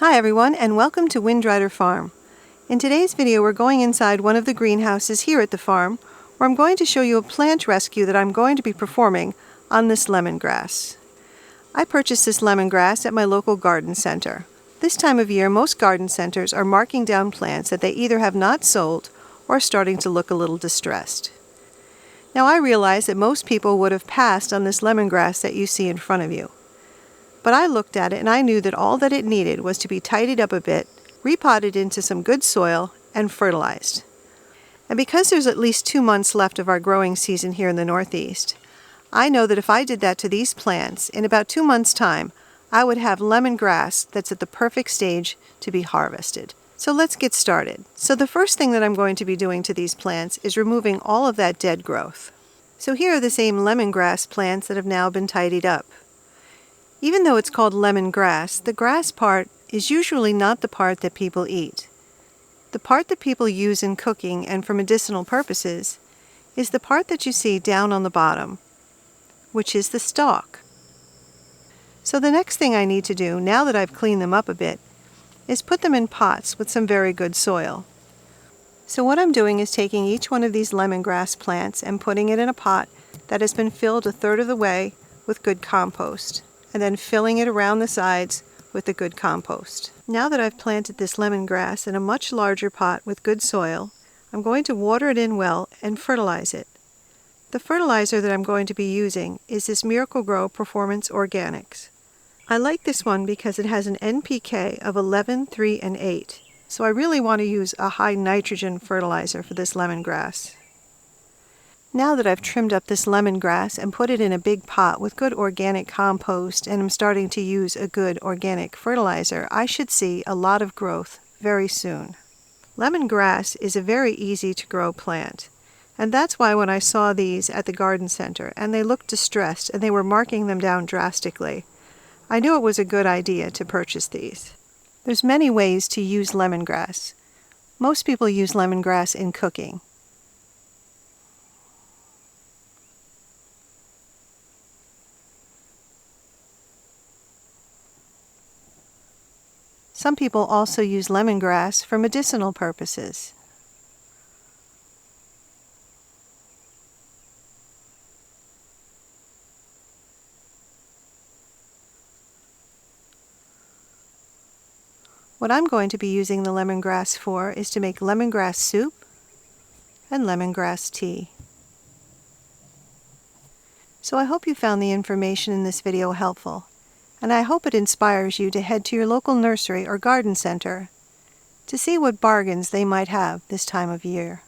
Hi everyone, and welcome to Windrider Farm. In today's video we're going inside one of the greenhouses here at the farm, where I'm going to show you a plant rescue that I'm going to be performing on this lemongrass. I purchased this lemongrass at my local garden center. This time of year most garden centers are marking down plants that they either have not sold or are starting to look a little distressed. Now I realize that most people would have passed on this lemongrass that you see in front of you. But I looked at it and I knew that all that it needed was to be tidied up a bit, repotted into some good soil, and fertilized. And because there's at least 2 months left of our growing season here in the Northeast, I know that if I did that to these plants, in about 2 months' time, I would have lemongrass that's at the perfect stage to be harvested. So let's get started. So the first thing that I'm going to be doing to these plants is removing all of that dead growth. So here are the same lemongrass plants that have now been tidied up. Even though it's called lemongrass, the grass part is usually not the part that people eat. The part that people use in cooking and for medicinal purposes is the part that you see down on the bottom, which is the stalk. So the next thing I need to do, now that I've cleaned them up a bit, is put them in pots with some very good soil. So what I'm doing is taking each one of these lemongrass plants and putting it in a pot that has been filled a third of the way with good compost, and then filling it around the sides with the good compost. Now that I've planted this lemongrass in a much larger pot with good soil, I'm going to water it in well and fertilize it. The fertilizer that I'm going to be using is this Miracle-Gro Performance Organics. I like this one because it has an NPK of 11, 3, and 8, so I really want to use a high nitrogen fertilizer for this lemongrass. Now that I've trimmed up this lemongrass and put it in a big pot with good organic compost and I'm starting to use a good organic fertilizer, I should see a lot of growth very soon. Lemongrass is a very easy to grow plant, and that's why when I saw these at the garden center and they looked distressed and they were marking them down drastically, I knew it was a good idea to purchase these. There's many ways to use lemongrass. Most people use lemongrass in cooking. Some people also use lemongrass for medicinal purposes. What I'm going to be using the lemongrass for is to make lemongrass soup and lemongrass tea. So I hope you found the information in this video helpful, and I hope it inspires you to head to your local nursery or garden center to see what bargains they might have this time of year.